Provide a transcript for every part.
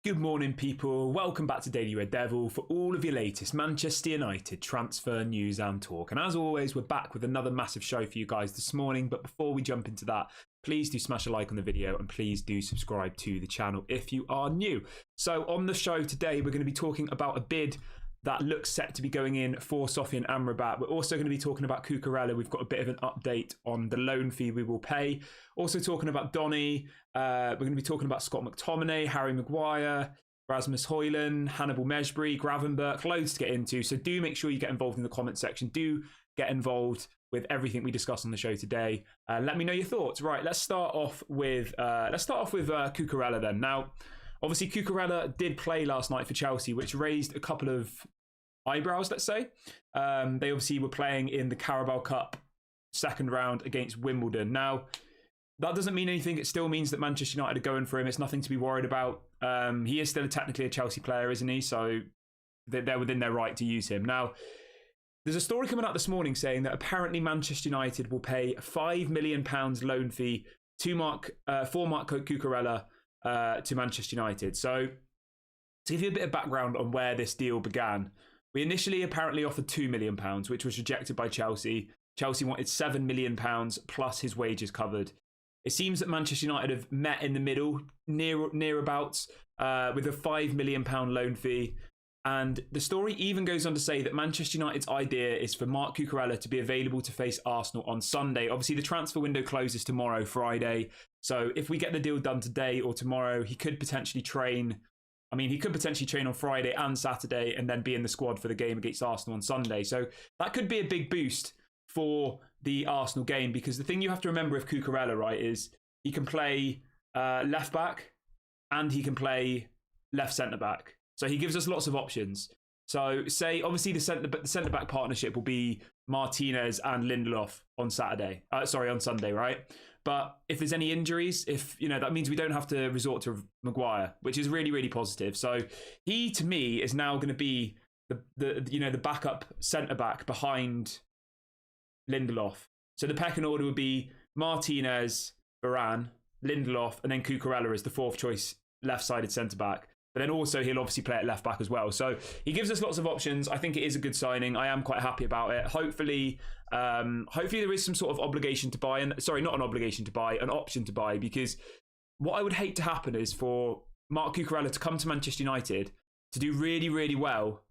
Good morning, people. Welcome back to Daily Red Devil for all of your latest Manchester United transfer news and talk. And as always, we're back with another massive show for you guys this morning. But before we jump into that, please do smash a like on the video and please do subscribe to the channel if you are new. So on the show today, we're going to be talking about a bid that looks set to be going in for Sofian Amrabat. We're also going to be talking about Cucurella. We've got a bit of an update on the loan fee we will pay. Also talking about Donny. We're going to be talking about Scott McTominay, Harry Maguire, Rasmus Hojlund, Hannibal Mejbri, Gravenberch. Loads to get into. So do make sure you get involved in the comment section. Do get involved with everything we discuss on the show today. Let me know your thoughts. Right, let's start off with Cucurella then. Now, obviously, Cucurella did play last night for Chelsea, which raised a couple of eyebrows, let's say. They obviously were playing in the Carabao Cup second round against Wimbledon. Now, that doesn't mean anything. It still means that Manchester United are going for him. It's nothing to be worried about. He is still technically a Chelsea player, isn't he? So they're within their right to use him. Now, there's a story coming out this morning saying that apparently Manchester United will pay a £5 million loan fee for Marc Cucurella to Manchester United. So to give you a bit of background on where this deal began, we initially apparently offered £2 million, which was rejected by Chelsea. Chelsea wanted £7 million plus his wages covered. It seems that Manchester United have met in the middle, nearabouts, with a £5 million loan fee. And the story even goes on to say that Manchester United's idea is for Marc Cucurella to be available to face Arsenal on Sunday. Obviously, the transfer window closes tomorrow, Friday. So if we get the deal done today or tomorrow, he could potentially train. I mean, he could potentially train on Friday and Saturday and then be in the squad for the game against Arsenal on Sunday. So that could be a big boost for the Arsenal game, because the thing you have to remember with Cucurella, right, is he can play left back and he can play left centre back. So he gives us lots of options. So say, obviously, the centre back partnership will be Martinez and Lindelof on Sunday, right? But if there's any injuries, that means we don't have to resort to Maguire, which is really, really positive. So he, to me, is now going to be the backup centre back behind Lindelof. So the pecking order would be Martinez, Varane, Lindelof, and then Cucurella as the fourth choice left-sided centre back. But then also he'll obviously play at left back as well. So he gives us lots of options. I think it is a good signing. I am quite happy about it. Hopefully there is some sort of obligation to buy. Not an obligation to buy, an option to buy. Because what I would hate to happen is for Marc Cucurella to come to Manchester United to do really, really well,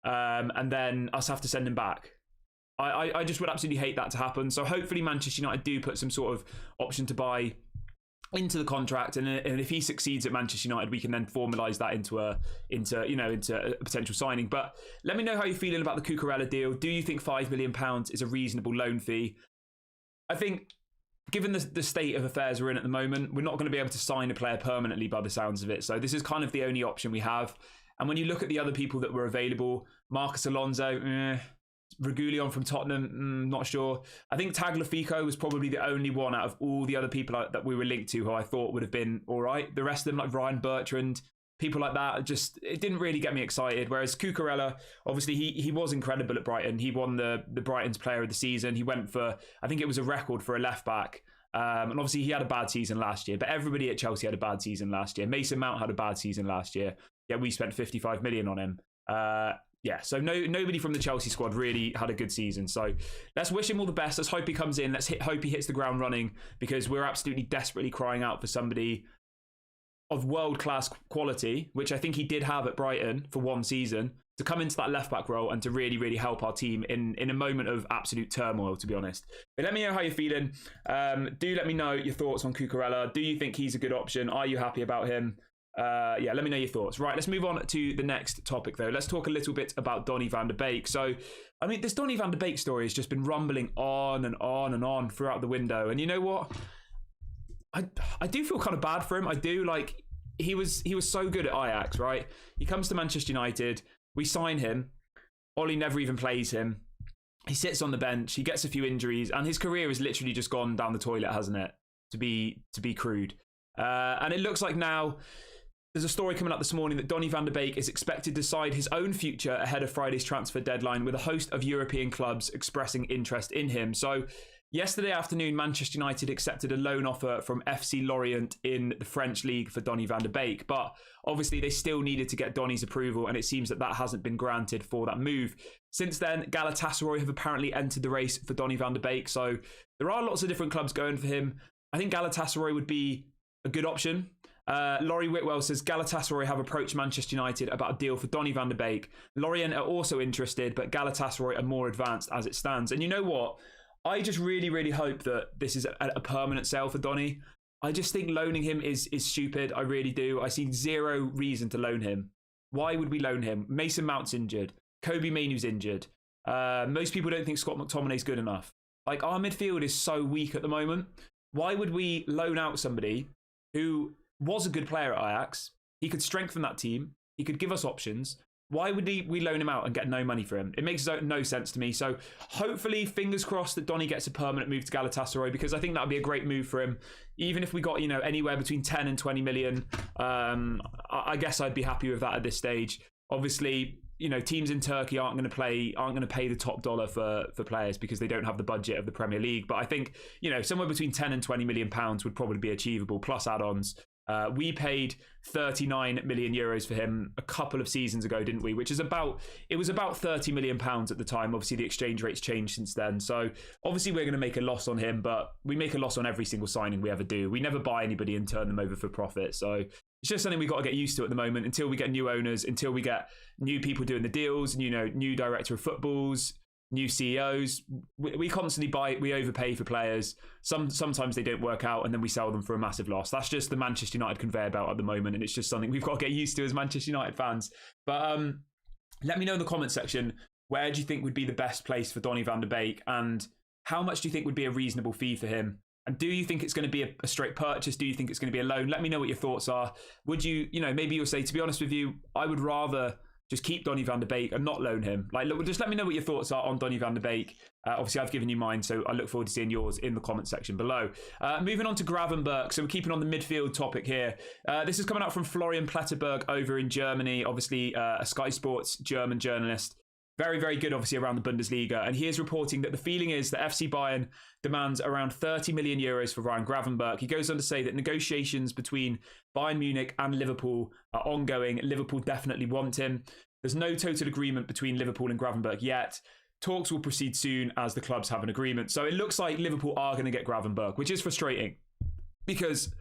and then us have to send him back. I just would absolutely hate that to happen. So hopefully Manchester United do put some sort of option to buy into the contract, and if he succeeds at Manchester United, we can then formalise that into a potential signing. But let me know how you're feeling about the Cucurella deal. Do you think £5 million is a reasonable loan fee? I think, given the state of affairs we're in at the moment, we're not going to be able to sign a player permanently by the sounds of it. So this is kind of the only option we have. And when you look at the other people that were available, Marcus Alonso, Reguilon from Tottenham, not sure. I think Tagliafico was probably the only one out of all the other people that we were linked to who I thought would have been all right. The rest of them, like Ryan Bertrand, people like that, it didn't really get me excited. Whereas Cucurella, obviously, he was incredible at Brighton. He won the Brighton's Player of the Season. He went for, I think it was a record for a left back. And obviously, he had a bad season last year. But everybody at Chelsea had a bad season last year. Mason Mount had a bad season last year. Yeah, we spent 55 million on him. So nobody from the Chelsea squad really had a good season. So let's wish him all the best. Let's hope he comes in. Hope he hits the ground running, because we're absolutely desperately crying out for somebody of world-class quality, which I think he did have at Brighton for one season, to come into that left-back role and to really, really help our team in a moment of absolute turmoil, to be honest. But let me know how you're feeling. Do let me know your thoughts on Cucurella. Do you think he's a good option? Are you happy about him? Let me know your thoughts. Right, let's move on to the next topic, though. Let's talk a little bit about Donny van de Beek. So, I mean, this Donny van de Beek story has just been rumbling on and on and on throughout the window. And you know what? I do feel kind of bad for him. I do. Like, he was so good at Ajax, right? He comes to Manchester United. We sign him. Ollie never even plays him. He sits on the bench. He gets a few injuries, and his career has literally just gone down the toilet, hasn't it? To be crude. And it looks like now there's a story coming up this morning that Donny van de Beek is expected to decide his own future ahead of Friday's transfer deadline, with a host of European clubs expressing interest in him. So Yesterday afternoon, Manchester United accepted a loan offer from FC Lorient in the French league for Donny van de Beek, but obviously they still needed to get Donny's approval, and it seems that that hasn't been granted for that move. Since then, Galatasaray have apparently entered the race for Donny van de Beek, so there are lots of different clubs going for him. I think Galatasaray would be a good option. Laurie Whitwell says Galatasaray have approached Manchester United about a deal for Donny van de Beek. Lorient are also interested, but Galatasaray are more advanced as it stands. And you know what? I just really, really hope that this is a permanent sale for Donny. I just think loaning him is stupid. I really do. I see zero reason to loan him. Why would we loan him? Mason Mount's injured. Kobe Mainoo's injured. Most people don't think Scott McTominay's good enough. Like, our midfield is so weak at the moment. Why would we loan out somebody who was a good player at Ajax? He could strengthen that team. He could give us options. Why would we loan him out and get no money for him? It makes no sense to me. So hopefully, fingers crossed that Donny gets a permanent move to Galatasaray, because I think that would be a great move for him. Even if we got, anywhere between 10 and 20 million, I guess I'd be happy with that at this stage. Obviously, teams in Turkey aren't going to pay the top dollar for players because they don't have the budget of the Premier League. But I think, somewhere between 10 and 20 million pounds would probably be achievable, plus add-ons. We paid 39 million euros for him a couple of seasons ago, didn't we? It was about 30 million pounds at the time. Obviously, the exchange rate's changed since then. So obviously, we're going to make a loss on him, but we make a loss on every single signing we ever do. We never buy anybody and turn them over for profit. So it's just something we've got to get used to at the moment until we get new owners, until we get new people doing the deals, new director of footballs, new CEOs. We constantly we overpay for players. Sometimes they don't work out and then we sell them for a massive loss. That's just the Manchester United conveyor belt at the moment, and it's just something we've got to get used to as Manchester United fans. But let me know in the comment section, where do you think would be the best place for Donny van de Beek, and how much do you think would be a reasonable fee for him? And do you think it's going to be a straight purchase? Do you think it's going to be a loan? Let me know what your thoughts are. Would you, maybe you'll say, to be honest with you, I would rather just keep Donny van de Beek and not loan him. Just let me know what your thoughts are on Donny van de Beek. Obviously, I've given you mine, so I look forward to seeing yours in the comment section below. Moving on to Gravenberch. So we're keeping on the midfield topic here. This is coming out from Florian Pletterberg over in Germany. Obviously, a Sky Sports German journalist. Very, very good, obviously, around the Bundesliga. And he is reporting that the feeling is that FC Bayern demands around 30 million euros for Ryan Gravenberch. He goes on to say that negotiations between Bayern Munich and Liverpool are ongoing. Liverpool definitely want him. There's no total agreement between Liverpool and Gravenberch yet. Talks will proceed soon as the clubs have an agreement. So it looks like Liverpool are going to get Gravenberch, which is frustrating because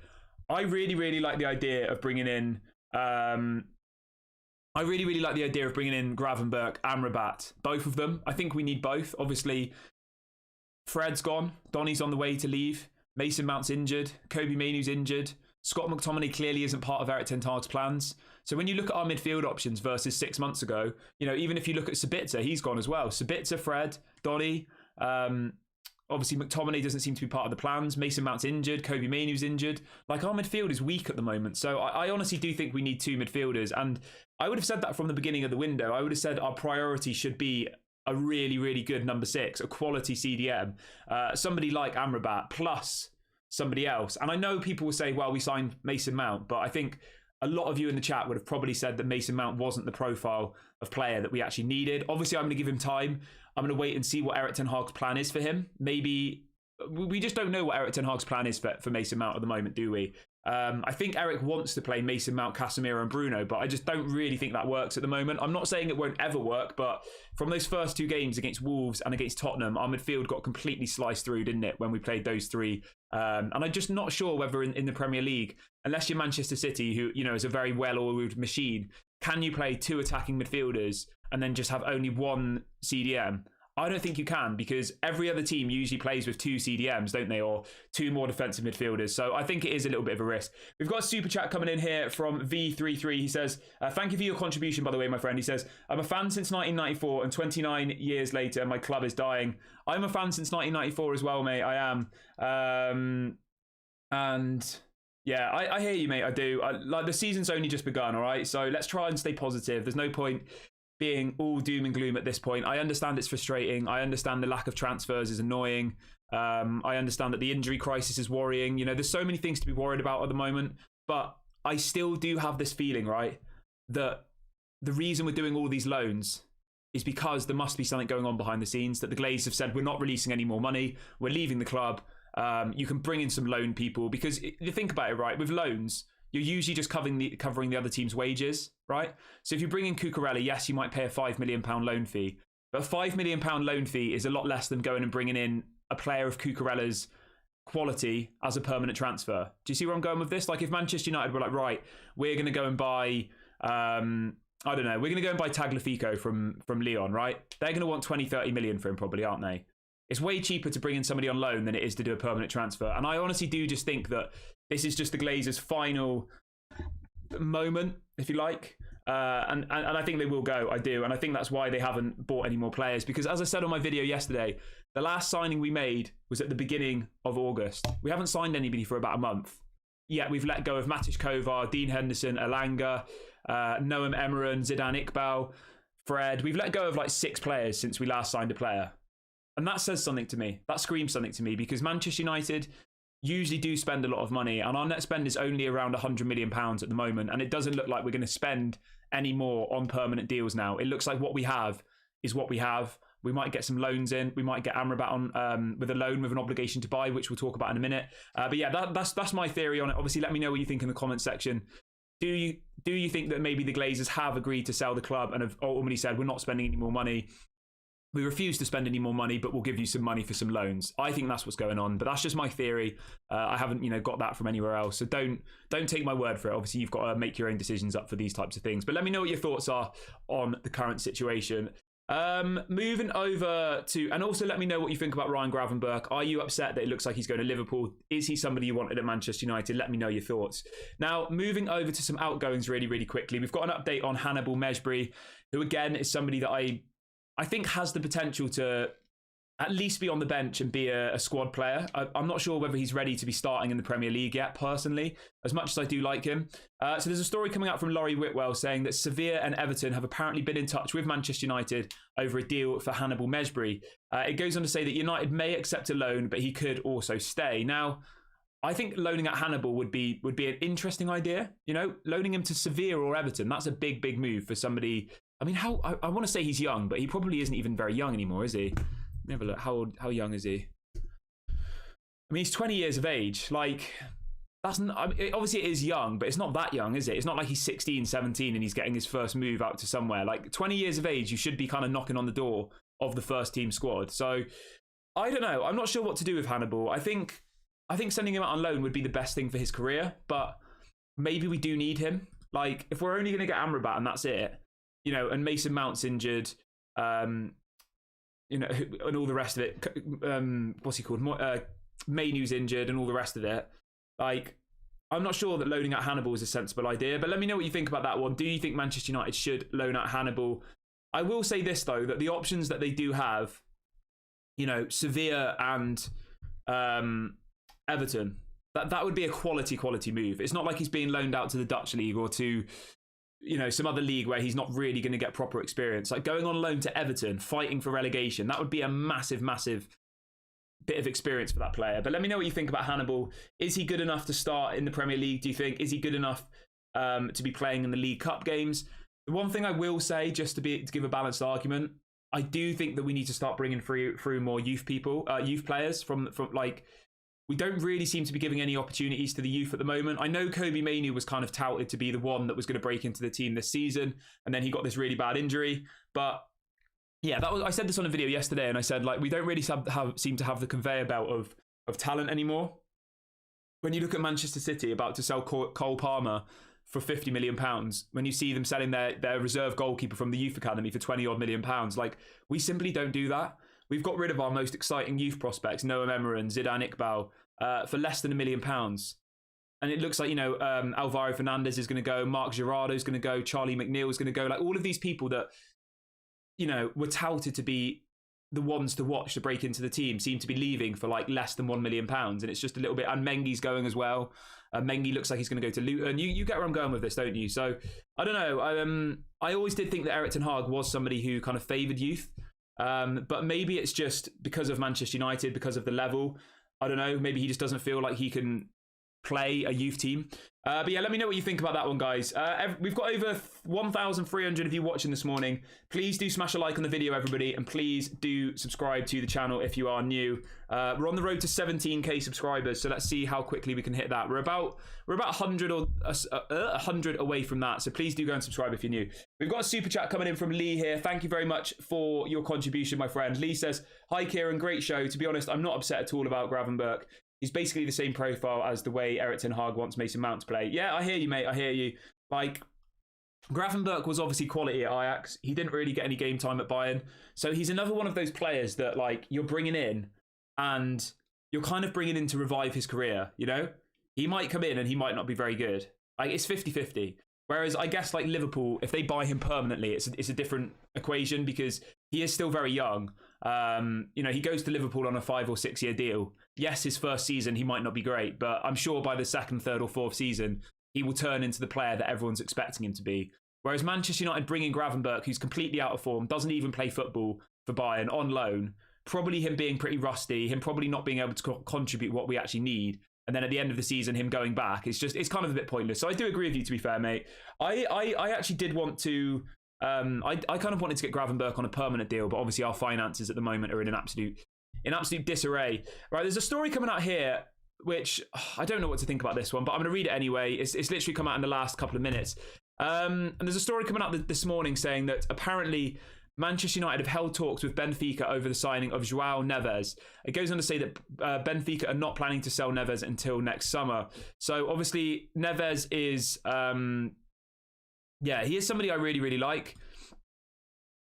I really, really like the idea of bringing in... I really, really like the idea of bringing in Gravenberch, Amrabat, both of them. I think we need both. Obviously, Fred's gone. Donny's on the way to leave. Mason Mount's injured. Kobe Mainoo's injured. Scott McTominay clearly isn't part of Erik ten Hag's plans. So when you look at our midfield options versus 6 months ago, even if you look at Sabitzer, he's gone as well. Sabitzer, Fred, Donny. Obviously, McTominay doesn't seem to be part of the plans. Mason Mount's injured. Kobe Mainoo's injured. Our midfield is weak at the moment. So I honestly do think we need two midfielders. And I would have said that from the beginning of the window. I would have said our priority should be a really, really good number 6, a quality CDM. Somebody like Amrabat plus somebody else. And I know people will say, well, we signed Mason Mount. But I think a lot of you in the chat would have probably said that Mason Mount wasn't the profile of player that we actually needed. Obviously, I'm going to give him time. I'm going to wait and see what Erik ten Hag's plan is for him. Maybe we just don't know what Erik ten Hag's plan is for Mason Mount at the moment, do we? I think Eric wants to play Mason Mount, Casemiro and Bruno, but I just don't really think that works at the moment. I'm not saying it won't ever work, but from those first 2 games against Wolves and against Tottenham, our midfield got completely sliced through, didn't it, when we played those 3? And I'm just not sure whether in the Premier League, unless you're Manchester City, who is a very well-oiled machine, can you play 2 attacking midfielders and then just have only 1 CDM? I don't think you can, because every other team usually plays with 2 CDMs, don't they? Or 2 more defensive midfielders. So I think it is a little bit of a risk. We've got a super chat coming in here from V33. He says, thank you for your contribution, by the way, my friend. He says, I'm a fan since 1994 and 29 years later, my club is dying. I'm a fan since 1994 as well, mate. I am. And yeah, I hear you, mate. I do. The season's only just begun, all right? So let's try and stay positive. There's no point being all doom and gloom at this point. I understand it's frustrating. I understand the lack of transfers is annoying. I understand that the injury crisis is worrying. There's so many things to be worried about at the moment. But I still do have this feeling, right, that the reason we're doing all these loans is because there must be something going on behind the scenes, that the Glazers have said, we're not releasing any more money, we're leaving the club. You can bring in some loan people, because you think about it, right? With loans, you're usually just covering the other team's wages, right? So if you bring in Cucurella, yes, you might pay a £5 million loan fee, but a £5 million loan fee is a lot less than going and bringing in a player of Cucurella's quality as a permanent transfer. Do you see where I'm going with this? Like, if Manchester United were like, right, we're going to go and buy, I don't know, we're going to go and buy Tagliafico from Lyon, right? They're going to want 20-30 million for him probably, aren't they? It's way cheaper to bring in somebody on loan than it is to do a permanent transfer. And I honestly do just think that this is just the Glazers' final moment, if you like. And I think they will go, I do. And I think that's why they haven't bought any more players. Because as I said on my video yesterday, the last signing we made was at the beginning of August. We haven't signed anybody for about a month. Yet we've let go of Matic Kovar, Dean Henderson, Elanga, Noam Emran, Zidane Iqbal, Fred. We've let go of like 6 players since we last signed a player. And that says something to me. That screams something to me, because Manchester United usually do spend a lot of money, and our net spend is only around £100 million at the moment, and it doesn't look like we're going to spend any more on permanent deals now. It looks like what we have is what we have. We might get some loans in. We might get Amrabat on with a loan with an obligation to buy, which we'll talk about in a minute. But yeah, that's my theory on it. Obviously, let me know what you think in the comment section. Do you think that maybe the Glazers have agreed to sell the club and have ultimately said, we're not spending any more money? We refuse to spend any more money, but we'll give you some money for some loans. I think that's what's going on, but that's just my theory. I haven't, got that from anywhere else. So don't take my word for it. Obviously, you've got to make your own decisions up for these types of things. But let me know what your thoughts are on the current situation. Moving over to, and also let me know what you think about Ryan Gravenberch. Are you upset that it looks like he's going to Liverpool? Is he somebody you wanted at Manchester United? Let me know your thoughts. Now, moving over to some outgoings really, really quickly. We've got an update on Hannibal Mejbri, who again is somebody that I think has the potential to at least be on the bench and be a squad player. I'm not sure whether he's ready to be starting in the Premier League yet, personally, as much as I do like him. So there's a story coming out from Laurie Whitwell saying that Sevilla and Everton have apparently been in touch with Manchester United over a deal for Hannibal Mejbri. It goes on to say that United may accept a loan, but he could also stay. Now, I think loaning at Hannibal would be an interesting idea. Loaning him to Sevilla or Everton, that's a big, big move for somebody. I mean, I want to say he's young, but he probably isn't even very young anymore, is he? Let me have a look. How young is he? I mean, he's 20 years of age. Like, obviously it is young, but it's not that young, is it? It's not like he's 16, 17 and he's getting his first move out to somewhere. Like, 20 years of age, you should be kind of knocking on the door of the first team squad. So, I don't know. I'm not sure what to do with Hannibal. I think sending him out on loan would be the best thing for his career, but maybe we do need him. Like, if we're only going to get Amrabat and that's it, and Mason Mount's injured, and all the rest of it. What's he called? Mainu's injured and all the rest of it. Like, I'm not sure that loaning out Hannibal is a sensible idea, but let me know what you think about that one. Do you think Manchester United should loan out Hannibal? I will say this, though, that the options that they do have, Sevilla and Everton, that would be a quality move. It's not like he's being loaned out to the Dutch league or to some other league where he's not really going to get proper experience. Like going on loan to Everton, fighting for relegation, that would be a massive, massive bit of experience for that player. But let me know what you think about Hannibal. Is he good enough to start in the Premier League, do you think? Is he good enough to be playing in the League Cup games? The one thing I will say, just to give a balanced argument, I do think that we need to start bringing through more youth players from like, we don't really seem to be giving any opportunities to the youth at the moment. I know Kobe Mainoo was kind of touted to be the one that was going to break into the team this season, and then he got this really bad injury. But yeah, I said this on a video yesterday, and I said, like, we don't really seem to have the conveyor belt of talent anymore. When you look at Manchester City about to sell Cole Palmer for £50 million, when you see them selling their reserve goalkeeper from the youth academy for £20 million, like, we simply don't do that. We've got rid of our most exciting youth prospects, Noam Emran, Zidane Iqbal, for less than £1 million. And it looks like, Alvaro Fernandez is going to go, Mark Gerardo is going to go, Charlie McNeil is going to go. Like, all of these people that, were touted to be the ones to watch to break into the team seem to be leaving for like less than £1 million. And it's just a little bit, and Mengi's going as well. Mengi looks like he's going to go to Luton. You get where I'm going with this, don't you? So, I don't know. I always did think that Erik ten Hag was somebody who kind of favoured youth. But maybe it's just because of Manchester United, because of the level. I don't know. Maybe he just doesn't feel like he can play a youth team. But yeah, let me know what you think about that one, guys. We've got over 1,300 of you watching this morning. Please do smash a like on the video, everybody, and please do subscribe to the channel if you are new. We're on the road to 17k subscribers, so let's see how quickly we can hit that. We're about 100 or 100 away from that, so please do go and subscribe if you're new. We've got a super chat coming in from Lee here. Thank you very much for your contribution, my friend. Lee says, "Hi Kieran, great show. To be honest, I'm not upset at all about Gravenberch. He's basically the same profile as the way Erik ten Hag wants Mason Mount to play." Yeah, I hear you, mate. I hear you. Like, Gravenberch was obviously quality at Ajax. He didn't really get any game time at Bayern. So he's another one of those players that, like, you're bringing in and you're kind of bringing in to revive his career, you know? He might come in and he might not be very good. Like, it's 50-50. Whereas I guess, like, Liverpool, if they buy him permanently, it's a different equation because he is still very young. You know, he goes to Liverpool on a 5 or 6 year deal. Yes, his first season he might not be great, but I'm sure by the second, third, or fourth season he will turn into the player that everyone's expecting him to be. Whereas Manchester United bringing Gravenberch, who's completely out of form, doesn't even play football for Bayern, on loan, probably him being pretty rusty, him probably not being able to contribute what we actually need, and then at the end of the season him going back, it's kind of a bit pointless. So I do agree with you, to be fair, mate. I actually did want to. I kind of wanted to get Gravenberch on a permanent deal, but obviously our finances at the moment are in absolute disarray. Right, there's a story coming out here, which I don't know what to think about this one, but I'm going to read it anyway. It's literally come out in the last couple of minutes. And there's a story coming out this morning saying that apparently Manchester United have held talks with Benfica over the signing of Joao Neves. It goes on to say that Benfica are not planning to sell Neves until next summer. So obviously Neves is... yeah, he is somebody I really, really like.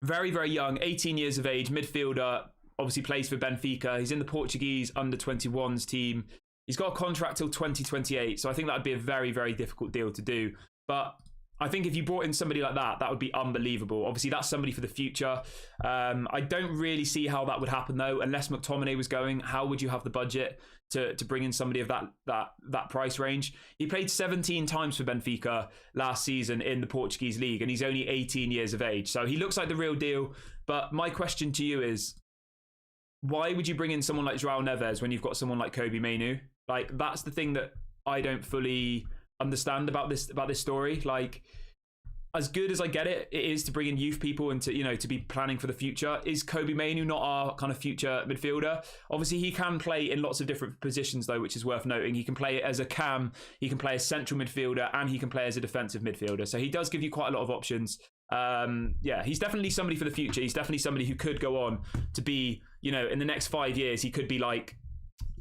Very, very young, 18 years of age, midfielder, obviously plays for Benfica. He's in the Portuguese under-21s team. He's got a contract till 2028, so I think that would be a very, very difficult deal to do. But I think if you brought in somebody like that, that would be unbelievable. Obviously, that's somebody for the future. I don't really see how that would happen, though, unless McTominay was going. How would you have the budget to bring in somebody of that price range? He played 17 times for Benfica last season in the Portuguese league, and he's only 18 years of age. So he looks like the real deal. But my question to you is, why would you bring in someone like Joao Neves when you've got someone like Kobbie Mainoo? Like, that's the thing that I don't fully understand about this story. Like, as good as I get it is to bring in youth people and to, you know, to be planning for the future. Is Kobbie Mainoo not our kind of future midfielder? Obviously, he can play in lots of different positions, though, which is worth noting. He can play as a cam, he can play as central midfielder, and he can play as a defensive midfielder. So he does give you quite a lot of options. Yeah, he's definitely somebody for the future. He's definitely somebody who could go on to be, you know, in the next 5 years, he could be like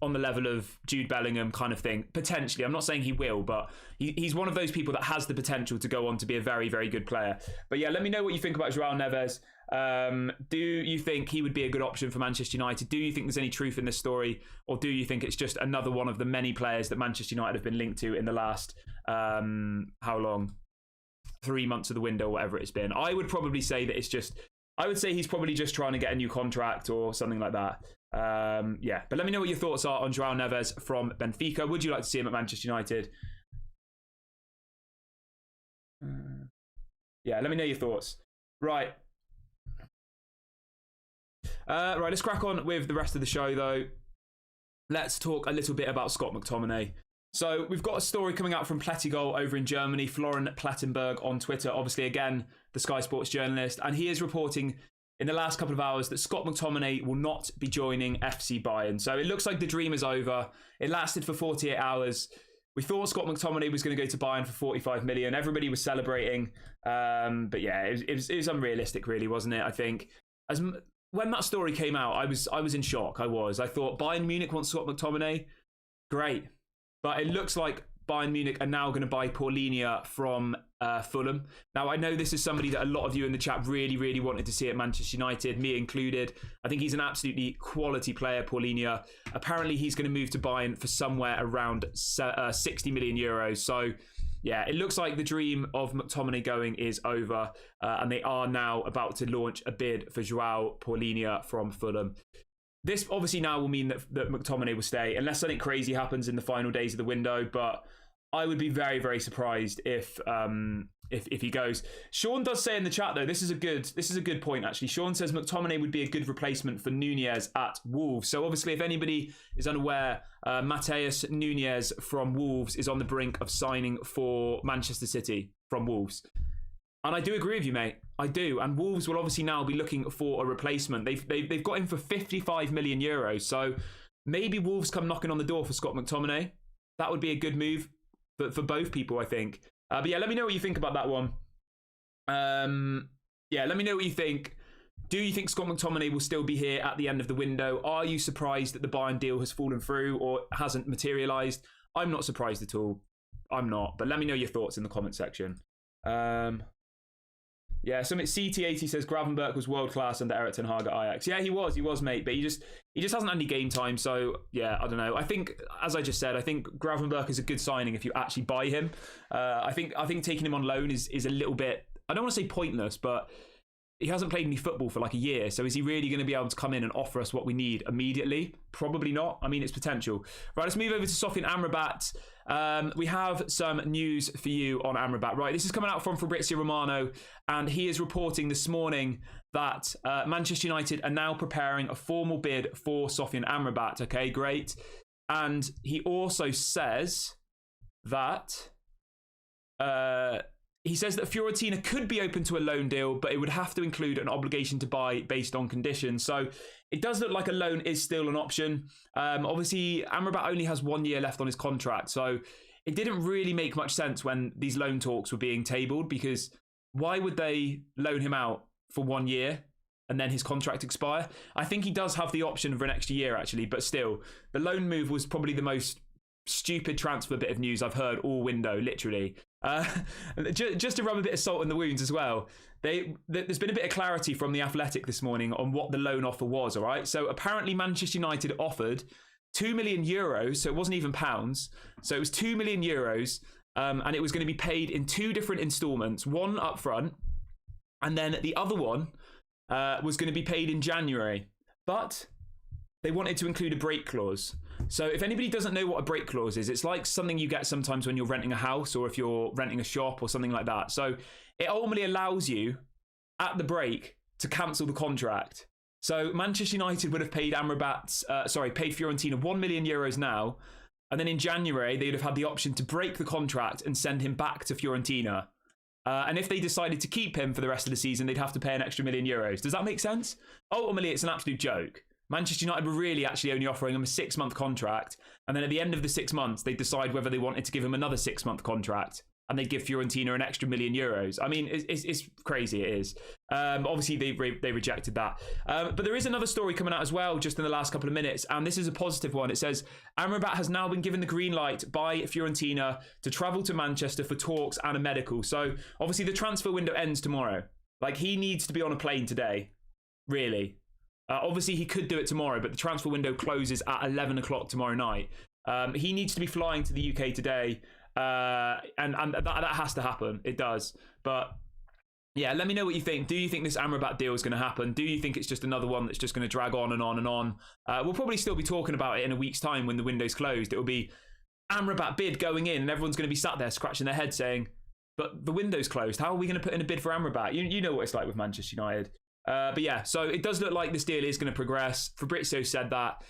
on the level of Jude Bellingham kind of thing, potentially. I'm not saying he will, but he's one of those people that has the potential to go on to be a very, very good player. But yeah, let me know what you think about Joao Neves. Do you think he would be a good option for Manchester United? Do you think there's any truth in this story? Or do you think it's just another one of the many players that Manchester United have been linked to in the last, how long? 3 months of the window, whatever it's been. I would probably say that I would say he's probably just trying to get a new contract or something like that. Yeah, but let me know what your thoughts are on Joao Neves from Benfica. Would you like to see him at Manchester United? Yeah, let me know your thoughts. Right. Right, let's crack on with the rest of the show, though. Let's talk a little bit about Scott McTominay. So we've got a story coming out from Plättigol over in Germany, Florian Plettenberg on Twitter, obviously, again, the Sky Sports journalist, and he is reporting in the last couple of hours that Scott McTominay will not be joining FC Bayern. So it looks like the dream is over. It lasted for 48 hours. We thought Scott McTominay was going to go to Bayern for 45 million. Everybody was celebrating. But yeah, it was unrealistic, really, wasn't it? I think when that story came out, I was in shock. I thought Bayern Munich wants Scott McTominay. Great. But it looks like Bayern Munich are now going to buy Paulinho from Fulham. Now, I know this is somebody that a lot of you in the chat really, really wanted to see at Manchester United, me included. I think he's an absolutely quality player, Paulinho. Apparently, he's going to move to Bayern for somewhere around 60 million euros. So, yeah, it looks like the dream of McTominay going is over. And they are now about to launch a bid for Joao Paulinho from Fulham. This obviously now will mean that McTominay will stay, unless something crazy happens in the final days of the window. But I would be very, very surprised if if he goes. Sean does say in the chat though, this is a good point actually. Sean says McTominay would be a good replacement for Nunez at Wolves. So obviously, if anybody is unaware, Mateus Nunez from Wolves is on the brink of signing for Manchester City from Wolves. And I do agree with you, mate. I do. And Wolves will obviously now be looking for a replacement. They've got him for 55 million euros. So maybe Wolves come knocking on the door for Scott McTominay. That would be a good move for both people, I think. But yeah, let me know what you think about that one. Yeah, let me know what you think. Do you think Scott McTominay will still be here at the end of the window? Are you surprised that the Bayern deal has fallen through or hasn't materialised? I'm not surprised at all. I'm not. But let me know your thoughts in the comment section. Yeah, something CT80 says Gravenberch was world class under Erik ten Hag at Ajax. Yeah, he was, mate. But he just hasn't had any game time. So yeah, I don't know. I think, as I just said, I think Gravenberch is a good signing if you actually buy him. I think taking him on loan is a little bit, I don't want to say pointless, but he hasn't played any football for like a year. So is he really going to be able to come in and offer us what we need immediately? Probably not. I mean, it's potential. Right, let's move over to Sofian Amrabat. We have some news for you on Amrabat. Right, this is coming out from Fabrizio Romano, and he is reporting this morning that Manchester United are now preparing a formal bid for Sofian Amrabat. Okay, great. And he also says that Fiorentina could be open to a loan deal, but it would have to include an obligation to buy based on conditions. So it does look like a loan is still an option. Obviously, Amrabat only has 1 year left on his contract. So it didn't really make much sense when these loan talks were being tabled, because why would they loan him out for 1 year and then his contract expire? I think he does have the option for an extra year, actually. But still, the loan move was probably the most stupid transfer bit of news I've heard all window, literally. Just to rub a bit of salt in the wounds as well, there's been a bit of clarity from The Athletic this morning on what the loan offer was, all right? So apparently Manchester United offered 2 million euros, so it wasn't even pounds, so it was 2 million euros, and it was going to be paid in 2 different installments, one up front, and then the other one was going to be paid in January. But they wanted to include a break clause. So if anybody doesn't know what a break clause is, it's like something you get sometimes when you're renting a house or if you're renting a shop or something like that. So it ultimately allows you at the break to cancel the contract. So Manchester United would have paid paid Fiorentina 1 million euros now. And then in January, they'd have had the option to break the contract and send him back to Fiorentina. And if they decided to keep him for the rest of the season, they'd have to pay an extra €1 million. Does that make sense? Ultimately, it's an absolute joke. Manchester United were really actually only offering him a 6-month contract. And then at the end of the 6 months, they'd decide whether they wanted to give him another 6-month contract. And they'd give Fiorentina an extra €1 million. I mean, it's crazy, it is. Obviously, they rejected that. But there is another story coming out as well, just in the last couple of minutes. And this is a positive one. It says, Amrabat has now been given the green light by Fiorentina to travel to Manchester for talks and a medical. So, obviously, the transfer window ends tomorrow. Like, he needs to be on a plane today, really. Obviously, he could do it tomorrow, but the transfer window closes at 11 o'clock tomorrow night. He needs to be flying to the UK today, and that has to happen. It does. But yeah, let me know what you think. Do you think this Amrabat deal is going to happen? Do you think it's just another one that's just going to drag on and on and on? We'll probably still be talking about it in a week's time when the window's closed. It will be Amrabat bid going in, and everyone's going to be sat there scratching their head saying, but the window's closed. How are we going to put in a bid for Amrabat? You know what it's like with Manchester United. But yeah, so it does look like this deal is going to progress. Fabrizio said that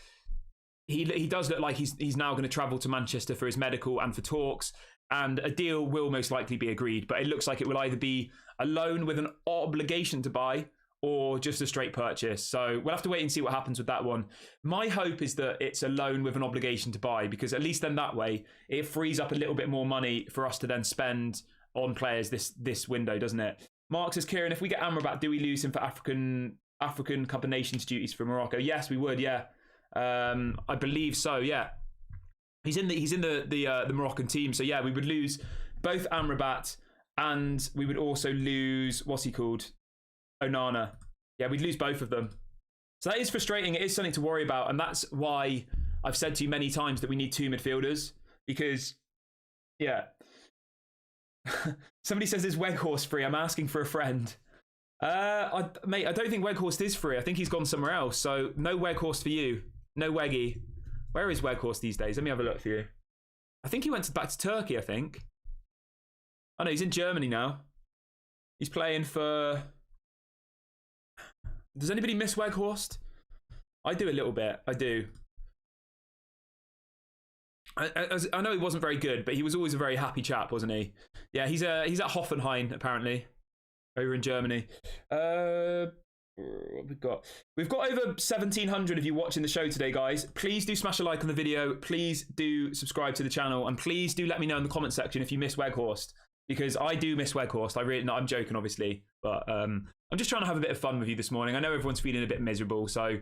he does look like he's now going to travel to Manchester for his medical and for talks, and a deal will most likely be agreed. But it looks like it will either be a loan with an obligation to buy or just a straight purchase. So we'll have to wait and see what happens with that one. My hope is that it's a loan with an obligation to buy, because at least then that way it frees up a little bit more money for us to then spend on players this window, doesn't it? Mark says, Kieran, if we get Amrabat, do we lose him for African Cup of Nations duties for Morocco? Yes, we would. Yeah, I believe so. Yeah, he's in the Moroccan team. So yeah, we would lose both Amrabat, and we would also lose, what's he called, Onana. Yeah, we'd lose both of them. So that is frustrating. It is something to worry about, and that's why I've said to you many times that we need 2 midfielders, because yeah. Somebody says, is Weghorst free? I'm asking for a friend. Mate, I don't think Weghorst is free. I think he's gone somewhere else. So no Weghorst for you. No Weggy. Where is Weghorst these days? Let me have a look for you. I think he went back to Turkey, I think. Oh no, he's in Germany now. He's playing for... Does anybody miss Weghorst? I do a little bit. I do. I know he wasn't very good, but he was always a very happy chap, wasn't he? Yeah, he's at Hoffenheim, apparently, over in Germany. What we've got? We've got over 1,700 of you watching the show today, guys. Please do smash a like on the video. Please do subscribe to the channel. And please do let me know in the comment section if you miss Weghorst. Because I do miss Weghorst. I'm joking, obviously. But I'm just trying to have a bit of fun with you this morning. I know everyone's feeling a bit miserable, so...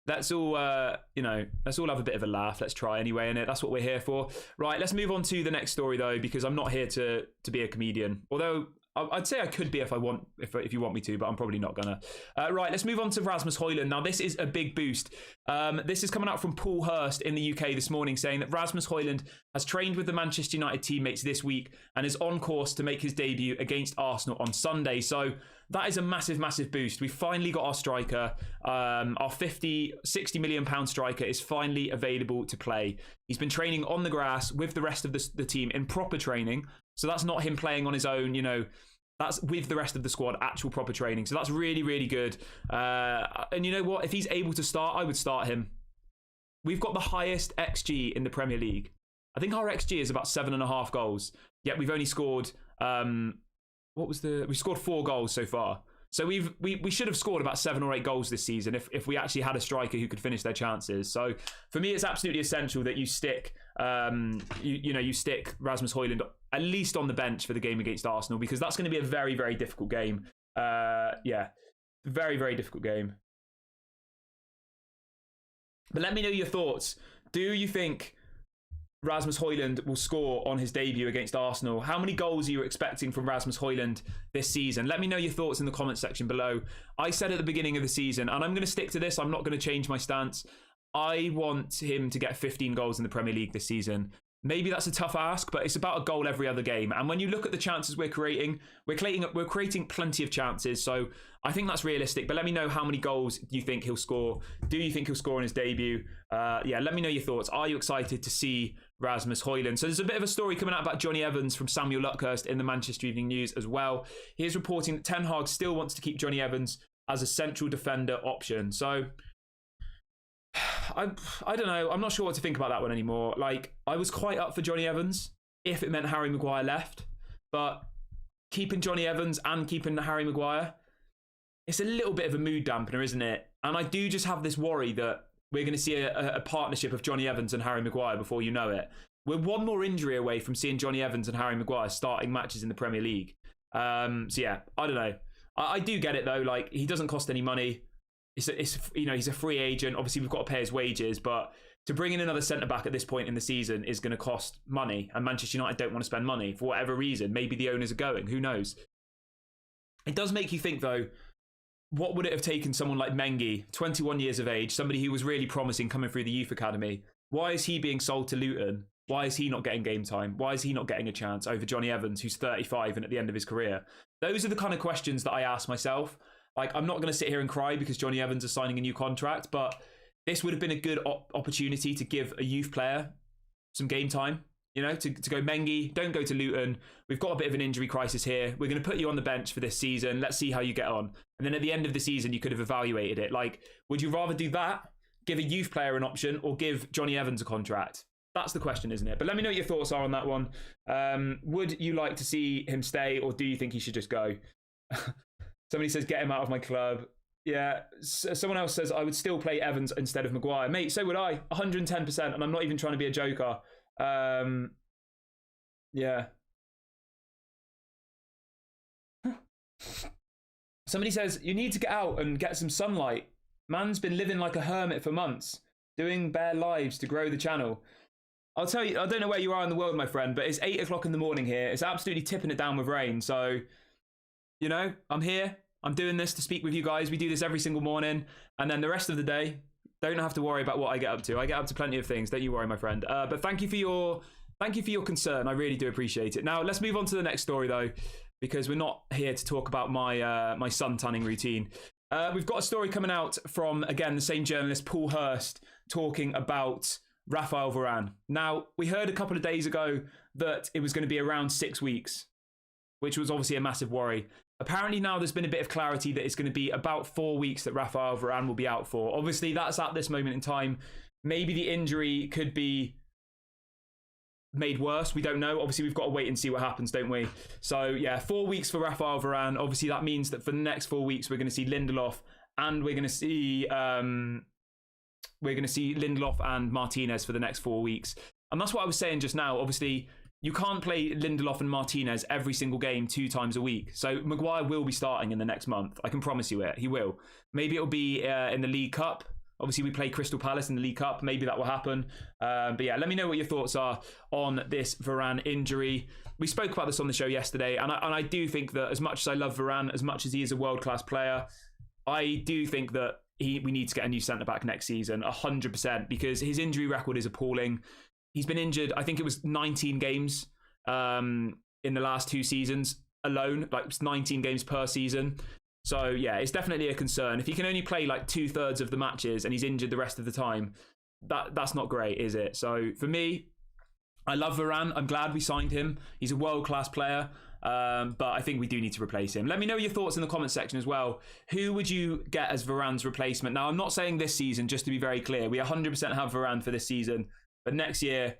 Let's all, let's all have a bit of a laugh. Let's try anyway, innit? That's what we're here for. Right, let's move on to the next story, though, because I'm not here to be a comedian. Although, I'd say I could be if you want me to, but I'm probably not gonna. Right, let's move on to Rasmus Hojlund. Now, this is a big boost. This is coming out from Paul Hurst in the UK this morning, saying that Rasmus Hojlund has trained with the Manchester United teammates this week and is on course to make his debut against Arsenal on Sunday. So that is a massive, massive boost. We finally got our striker. Our 60 million pound striker is finally available to play. He's been training on the grass with the rest of the team in proper training. So that's not him playing on his own, that's with the rest of the squad, actual proper training. So that's really, really good. And you know what? If he's able to start, I would start him. We've got the highest XG in the Premier League. I think our XG is about 7.5 goals. Yet we've only scored... we scored 4 goals so far. So we should have scored about 7 or 8 goals this season if we actually had a striker who could finish their chances. So for me, it's absolutely essential that you stick you stick Rasmus Hojlund at least on the bench for the game against Arsenal, because that's going to be a very, very difficult game. Very, very difficult game. But let me know your thoughts. Do you think Rasmus Hojlund will score on his debut against Arsenal? How many goals are you expecting from Rasmus Hojlund this season? Let me know your thoughts in the comment section below. I said at the beginning of the season, and I'm going to stick to this, I'm not going to change my stance. I want him to get 15 goals in the Premier League this season. Maybe that's a tough ask, but it's about a goal every other game. And when you look at the chances we're creating plenty of chances. So I think that's realistic. But let me know how many goals you think he'll score. Do you think he'll score on his debut? Let me know your thoughts. Are you excited to see Rasmus Hojlund? So there's a bit of a story coming out about Johnny Evans from Samuel Luckhurst in the Manchester Evening News as well. He is reporting that Ten Hag still wants to keep Johnny Evans as a central defender option. So I don't know. I'm not sure what to think about that one anymore. Like, I was quite up for Johnny Evans if it meant Harry Maguire left. But keeping Johnny Evans and keeping Harry Maguire, it's a little bit of a mood dampener, isn't it? And I do just have this worry that we're going to see a partnership of Johnny Evans and Harry Maguire before you know it. We're one more injury away from seeing Johnny Evans and Harry Maguire starting matches in the Premier League. I don't know. I do get it, though. Like, he doesn't cost any money. He's a free agent. Obviously, we've got to pay his wages, but to bring in another centre-back at this point in the season is going to cost money, and Manchester United don't want to spend money for whatever reason. Maybe the owners are going. Who knows? It does make you think, though, what would it have taken someone like Mengi, 21 years of age, somebody who was really promising coming through the youth academy? Why is he being sold to Luton? Why is he not getting game time? Why is he not getting a chance over Johnny Evans, who's 35 and at the end of his career? Those are the kind of questions that I ask myself. Like, I'm not going to sit here and cry because Johnny Evans is signing a new contract, but this would have been a good opportunity to give a youth player some game time, to go, Mengi, don't go to Luton. We've got a bit of an injury crisis here. We're going to put you on the bench for this season. Let's see how you get on. And then at the end of the season, you could have evaluated it. Like, would you rather do that, give a youth player an option, or give Johnny Evans a contract? That's the question, isn't it? But let me know what your thoughts are on that one. Would you like to see him stay, or do you think he should just go? Somebody says, get him out of my club. Yeah, someone else says, I would still play Evans instead of Maguire. Mate, so would I, 110%, and I'm not even trying to be a joker. Yeah. Somebody says, you need to get out and get some sunlight. Man's been living like a hermit for months, doing bare lives to grow the channel. I'll tell you, I don't know where you are in the world, my friend, but it's 8 o'clock in the morning here. It's absolutely tipping it down with rain, so... I'm here. I'm doing this to speak with you guys. We do this every single morning. And then the rest of the day, don't have to worry about what I get up to. I get up to plenty of things. Don't you worry, my friend. But thank you for your concern. I really do appreciate it. Now, let's move on to the next story, though, because we're not here to talk about my sun tanning routine. We've got a story coming out from, again, the same journalist, Paul Hurst, talking about Raphael Varane. Now, we heard a couple of days ago that it was going to be around 6 weeks. which was obviously a massive worry. Apparently now there's been a bit of clarity that it's going to be about 4 weeks that Rafael Varane will be out for. Obviously, that's at this moment in time. Maybe the injury could be made worse. We don't know. Obviously, we've got to wait and see what happens, don't we? So, yeah, 4 weeks for Rafael Varane. Obviously, that means that for the next 4 weeks, we're going to see Lindelof and we're going to see Lindelof and Martinez for the next 4 weeks. And that's what I was saying just now. Obviously, you can't play Lindelof and Martinez every single game 2 times a week. So Maguire will be starting in the next month. I can promise you it. He will. Maybe it'll be in the League Cup. Obviously, we play Crystal Palace in the League Cup. Maybe that will happen. But yeah, let me know what your thoughts are on this Varane injury. We spoke about this on the show yesterday. And I do think that as much as I love Varane, as much as he is a world-class player, I do think that we need to get a new centre-back next season, 100%, because his injury record is appalling. He's been injured, I think it was 19 games in the last 2 seasons alone, like 19 games per season. So yeah, it's definitely a concern. If he can only play like 2/3 of the matches and he's injured the rest of the time, that's not great, is it? So for me, I love Varane. I'm glad we signed him. He's a world-class player. But I think we do need to replace him. Let me know your thoughts in the comment section as well. Who would you get as Varane's replacement? Now, I'm not saying this season, just to be very clear. We 100% have Varane for this season. But next year,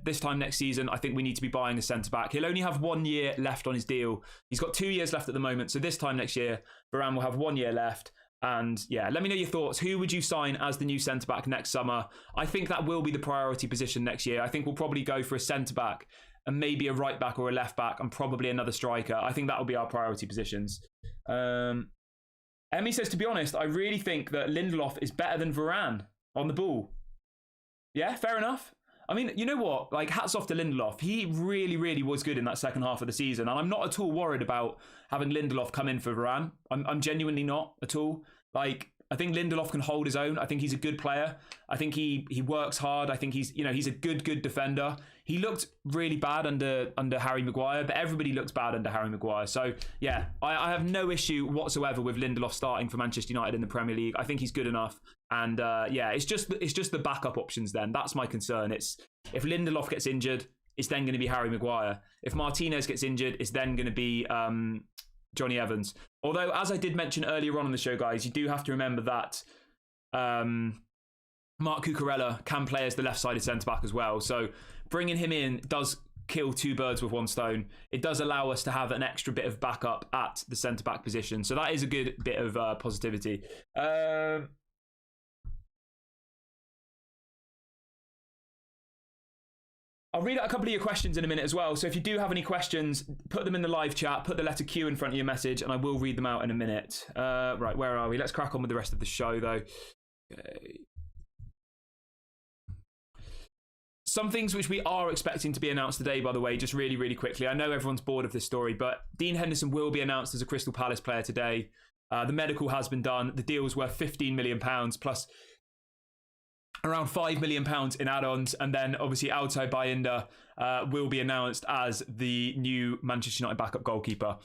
this time next season, I think we need to be buying a centre-back. He'll only have 1 year left on his deal. He's got 2 years left at the moment. So this time next year, Varane will have 1 year left. And yeah, let me know your thoughts. Who would you sign as the new centre-back next summer? I think that will be the priority position next year. I think we'll probably go for a centre-back and maybe a right-back or a left-back and probably another striker. I think that will be our priority positions. Emmy says, to be honest, I really think that Lindelof is better than Varane on the ball. Yeah, fair enough. I mean, you know what? Like, hats off to Lindelof. He really, really was good in that second half of the season. And I'm not at all worried about having Lindelof come in for Varane. I'm genuinely not at all. Like, I think Lindelof can hold his own. I think he's a good player. I think he works hard. I think he's a good defender. He looked really bad under Harry Maguire, but everybody looks bad under Harry Maguire. So yeah, I have no issue whatsoever with Lindelof starting for Manchester United in the Premier League. I think he's good enough. And yeah, it's just the backup options then. That's my concern. It's if Lindelof gets injured, it's then going to be Harry Maguire. If Martinez gets injured, it's then going to be Johnny Evans. Although, as I did mention earlier on the show, guys, you do have to remember that Marc Cucurella can play as the left-sided centre-back as well. So bringing him in does kill 2 birds with 1 stone. It does allow us to have an extra bit of backup at the centre-back position. So that is a good bit of positivity. I'll read out a couple of your questions in a minute as well. So if you do have any questions, put them in the live chat, put the letter Q in front of your message, and I will read them out in a minute. Right, where are we? Let's crack on with the rest of the show, though. Okay. Some things which we are expecting to be announced today, by the way, just really, really quickly. I know everyone's bored of this story, but Dean Henderson will be announced as a Crystal Palace player today. The medical has been done. The deal's worth £15 million plus around £5 million in add-ons, and then obviously Altay Bayindir will be announced as the new Manchester United backup goalkeeper.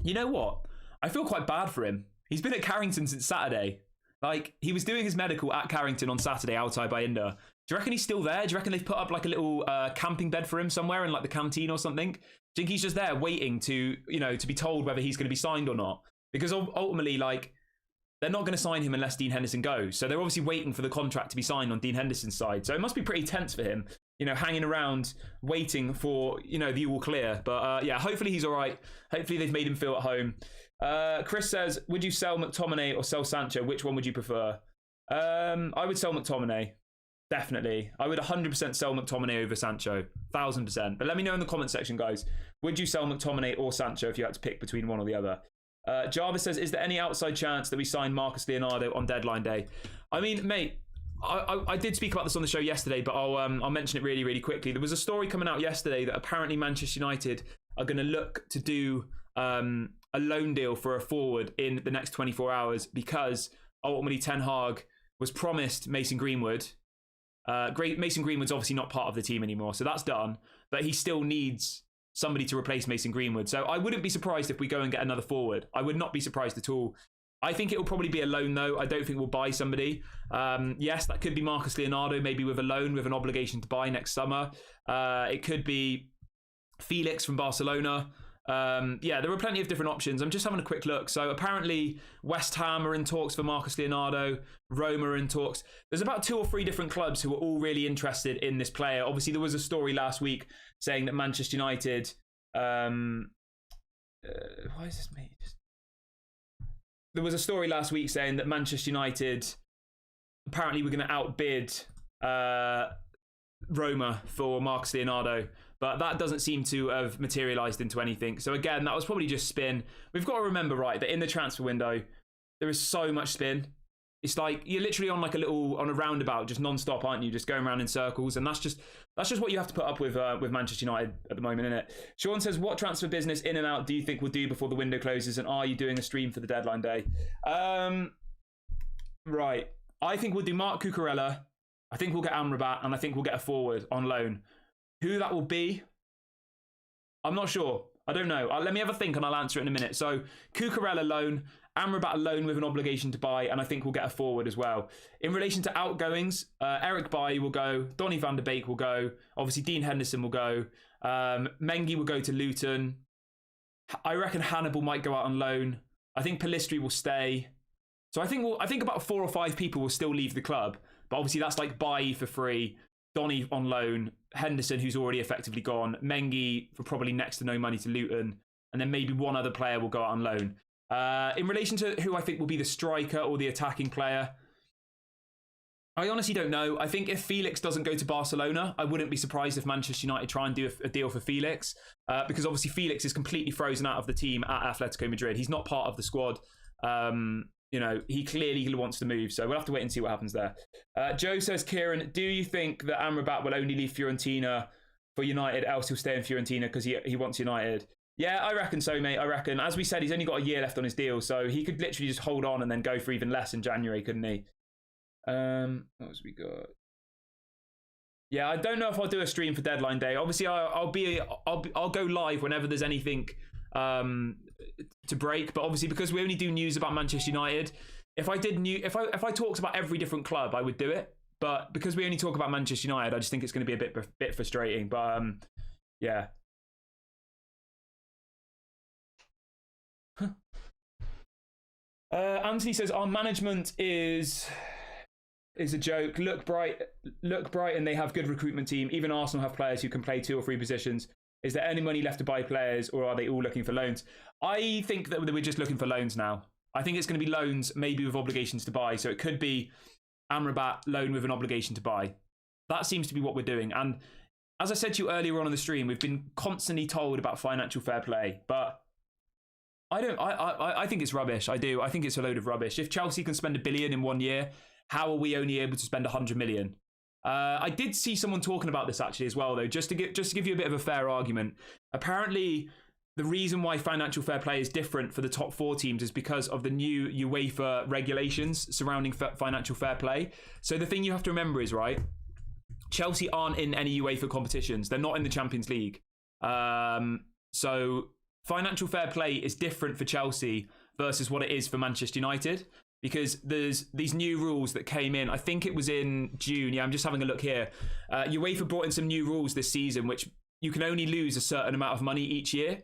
You know what? I feel quite bad for him. He's been at Carrington since Saturday. Like, he was doing his medical at Carrington on Saturday, Altay Bayindir. Do you reckon he's still there? Do you reckon they've put up like a little camping bed for him somewhere in like the canteen or something? Do you think he's just there waiting to be told whether he's going to be signed or not? Because ultimately, like, they're not going to sign him unless Dean Henderson goes. So they're obviously waiting for the contract to be signed on Dean Henderson's side. So it must be pretty tense for him, hanging around waiting for, the all clear. But yeah, hopefully he's all right. Hopefully they've made him feel at home. Chris says, would you sell McTominay or sell Sancho? Which one would you prefer? I would sell McTominay. Definitely. I would 100% sell McTominay over Sancho. 1000%. But let me know in the comment section, guys. Would you sell McTominay or Sancho if you had to pick between one or the other? Jarvis says, is there any outside chance that we sign Marcus Leonardo on deadline day? I mean, mate, I did speak about this on the show yesterday, but I'll mention it really, really quickly. There was a story coming out yesterday that apparently Manchester United are going to look to do a loan deal for a forward in the next 24 hours because ultimately Ten Hag was promised Mason Greenwood. Mason Greenwood's obviously not part of the team anymore, so that's done. But he still needs somebody to replace Mason Greenwood. So I wouldn't be surprised if we go and get another forward. I would not be surprised at all. I think it will probably be a loan, though. I don't think we'll buy somebody. Yes, that could be Marcus Leonardo, maybe with a loan with an obligation to buy next summer. It could be Felix from Barcelona. Yeah, there were plenty of different options. I'm just having a quick look. So apparently West Ham are in talks for Marcus Leonardo. Roma are in talks. There's about 2 or 3 different clubs who are all really interested in this player. Obviously, there was a story last week saying that Manchester United... why is this me? There was a story last week saying that Manchester United apparently were going to outbid Roma for Marcus Leonardo. But that doesn't seem to have materialised into anything. So again, that was probably just spin. We've got to remember, right, that in the transfer window, there is so much spin. It's like you're literally on like on a roundabout, just non-stop, aren't you? Just going around in circles, and that's just what you have to put up with Manchester United at the moment, isn't it? Sean says, "What transfer business in and out do you think we'll do before the window closes? And are you doing a stream for the deadline day?" Right, I think we'll do Mark Cucurella. I think we'll get Amrabat, and I think we'll get a forward on loan. Who that will be, I'm not sure. I don't know. Let me have a think and I'll answer it in a minute. So, Cucurella loan, Amrabat loan with an obligation to buy, and I think we'll get a forward as well. In relation to outgoings, Eric Bailly will go, Donny van der Beek will go, obviously Dean Henderson will go, Mengi will go to Luton. I reckon Hannibal might go out on loan. I think Pellistri will stay. So I think about 4 or 5 people will still leave the club, but obviously that's like Bailly for free, Donny on loan, Henderson, who's already effectively gone, Mengi for probably next to no money to Luton, and then maybe one other player will go out on loan. In relation to who I think will be the striker or the attacking player, I honestly don't know. I think if Felix doesn't go to Barcelona, I wouldn't be surprised if Manchester United try and do a deal for Felix, because obviously Felix is completely frozen out of the team at Atletico Madrid. He's not part of the squad. You know, he clearly wants to move, so we'll have to wait and see what happens there. Joe says, Kieran, do you think that Amrabat will only leave Fiorentina for United, else he'll stay in Fiorentina because he wants United? Yeah, I reckon so, mate. I reckon. As we said, he's only got a year left on his deal, so he could literally just hold on and then go for even less in January, couldn't he? What else we got? Yeah, I don't know if I'll do a stream for deadline day. Obviously, I'll go live whenever there's anything to break, but obviously because we only do news about Manchester United, if I talked about every different club, I would do it, but because we only talk about Manchester United, I just think it's going to be a bit frustrating. But yeah. Anthony says our management is a joke. Look bright, and they have good recruitment team. Even Arsenal have players who can play 2 or 3 positions. Is there any money left to buy players, or are they all looking for loans? I think that we're just looking for loans now. I think it's going to be loans, maybe with obligations to buy. So it could be Amrabat loan with an obligation to buy. That seems to be what we're doing. And as I said to you earlier on in the stream, we've been constantly told about financial fair play, but I think it's rubbish. I do. I think it's a load of rubbish. If Chelsea can spend $1 billion in 1 year, how are we only able to spend 100 million? I did see someone talking about this actually as well, though, just to give you a bit of a fair argument. Apparently, the reason why financial fair play is different for the top 4 teams is because of the new UEFA regulations surrounding financial fair play. So the thing you have to remember is, right, Chelsea aren't in any UEFA competitions. They're not in the Champions League. So financial fair play is different for Chelsea versus what it is for Manchester United, because there's these new rules that came in. I think it was in June. Yeah, I'm just having a look here. UEFA brought in some new rules this season, which you can only lose a certain amount of money each year.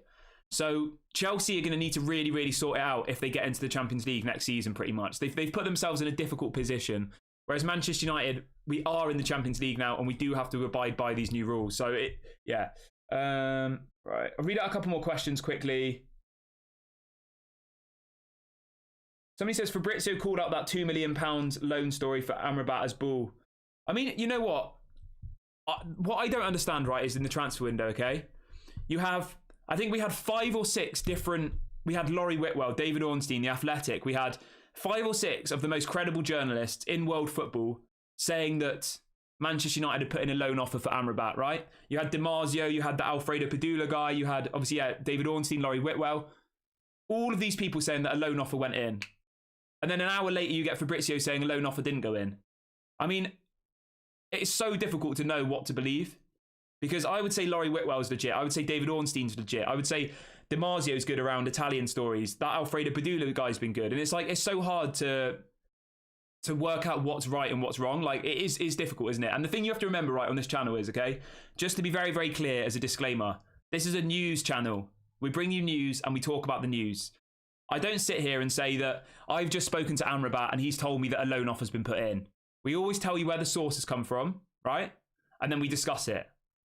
So Chelsea are going to need to really, really sort it out if they get into the Champions League next season, pretty much. They've put themselves in a difficult position. Whereas Manchester United, we are in the Champions League now, and we do have to abide by these new rules. So, yeah. Right, I'll read out a couple more questions quickly. Somebody says, Fabrizio called out that £2 million loan story for Amrabat as bull. I mean, you know what? What I don't understand, right, is in the transfer window, okay? You have, I think we had 5 or 6 different, we had Laurie Whitwell, David Ornstein, The Athletic. We had 5 or 6 of the most credible journalists in world football saying that Manchester United had put in a loan offer for Amrabat, right? You had DiMarzio, you had the Alfredo Padula guy, you had, obviously, David Ornstein, Laurie Whitwell. All of these people saying that a loan offer went in. And then an hour later, you get Fabrizio saying a loan offer didn't go in. I mean, it's so difficult to know what to believe. Because I would say Laurie Whitwell's legit. I would say David Ornstein's legit. I would say DiMarzio's good around Italian stories. That Alfredo Padula guy's been good. And it's like, it's so hard to work out what's right and what's wrong. Like, it is difficult, isn't it? And the thing you have to remember, right, on this channel is, okay, just to be very, very clear as a disclaimer, This is a news channel. We bring you news and we talk about the news. I don't sit here and say that I've just spoken to Amrabat and he's told me that a loan offer's been put in. We always tell you where the sources come from, right? And then we discuss it.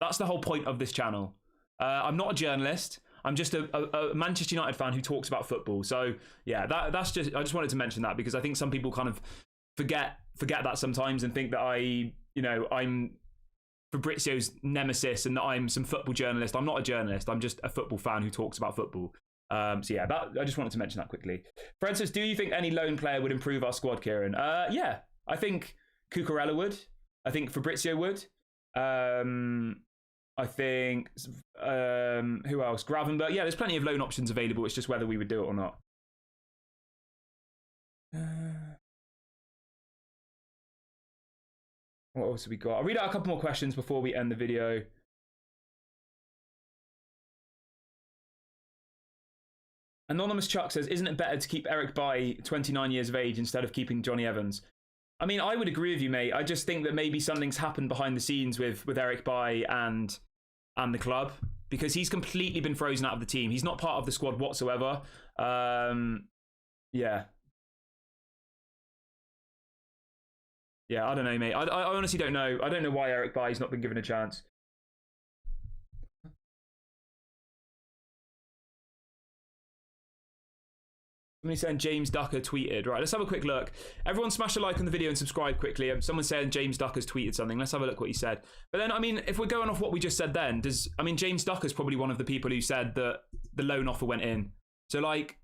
That's the whole point of this channel. I'm not a journalist. I'm just a Manchester United fan who talks about football. So yeah, that's just, I just wanted to mention that because I think some people kind of forget that sometimes and think that I'm Fabrizio's nemesis and that I'm some football journalist. I'm not a journalist. I'm just a football fan who talks about football. So yeah, I just wanted to mention that quickly. Fred says, do you think any lone player would improve our squad, Kieran? Yeah, I think Cucurella would. I think Fabrizio would. I think, who else? Gravenberg. Yeah, there's plenty of loan options available. It's just whether we would do it or not. What else have we got? I'll read out a couple more questions before we end the video. Anonymous Chuck says, isn't it better to keep Eric Bailly 29 years of age instead of keeping Johnny Evans? I mean, I would agree with you, mate. I just think that maybe something's happened behind the scenes with Eric Bailly and the club, because he's completely been frozen out of the team. He's not part of the squad whatsoever. Yeah. Yeah, I don't know, mate. I honestly don't know. I don't know why Eric Bailly's not been given a chance. Somebody saying James Ducker tweeted. Right, let's have a quick look. Everyone smash a like on the video and subscribe quickly. Someone's saying James Ducker's tweeted something. Let's have a look what he said. But then, I mean, if we're going off what we just said then, James Ducker's probably one of the people who said that the loan offer went in. So, like...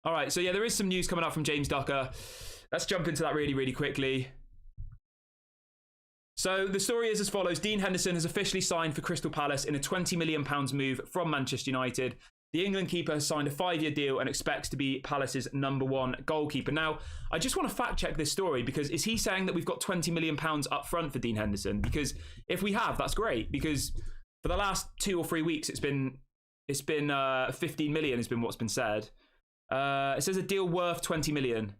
All right, so yeah, there is some news coming out from James Ducker. Let's jump into that really, really quickly. So the story is as follows. Dean Henderson has officially signed for Crystal Palace in a £20 million move from Manchester United. The England keeper has signed a 5-year deal and expects to be Palace's #1 goalkeeper. Now, I just want to fact check this story, because is he saying that we've got £20 million up front for Dean Henderson? Because if we have, that's great, because for the last 2 or 3 weeks, it's been 15 million has been what's been said. It says a deal worth 20 million.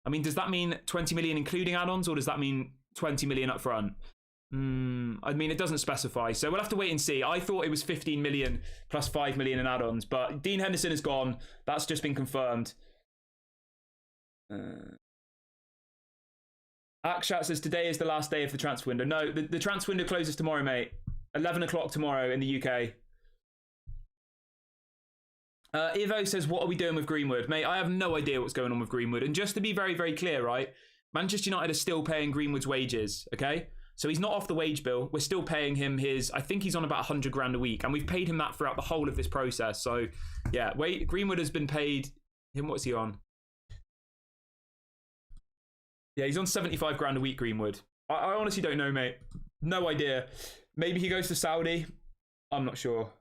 I mean, does that mean 20 million including add-ons, or does that mean 20 million up front? I mean, it doesn't specify, so we'll have to wait and see. I thought it was 15 million plus 5 million in add-ons, but Dean Henderson is gone. That's just been confirmed. Akshat says today is the last day of the transfer window. No, the transfer window closes tomorrow, mate. 11 o'clock tomorrow in the UK. Ivo says, what are we doing with Greenwood? Mate, I have no idea what's going on with Greenwood. And just to be very, very clear, right? Manchester United are still paying Greenwood's wages, okay? So he's not off the wage bill. We're still paying him I think he's on about 100 grand a week. And we've paid him that throughout the whole of this process. So, yeah, Greenwood has been paid... What's he on? Yeah, he's on 75 grand a week, Greenwood. I honestly don't know, mate. No idea. Maybe he goes to Saudi. I'm not sure.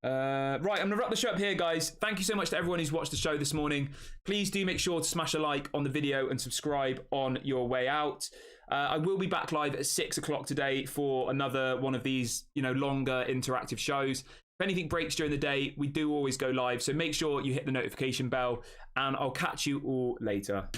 Right, I'm going to wrap the show up here, guys. Thank you so much to everyone who's watched the show this morning. Please do make sure to smash a like on the video and subscribe on your way out. I will be back live at 6 o'clock today for another one of these, longer interactive shows. If anything breaks during the day, we do always go live. So make sure you hit the notification bell, and I'll catch you all later.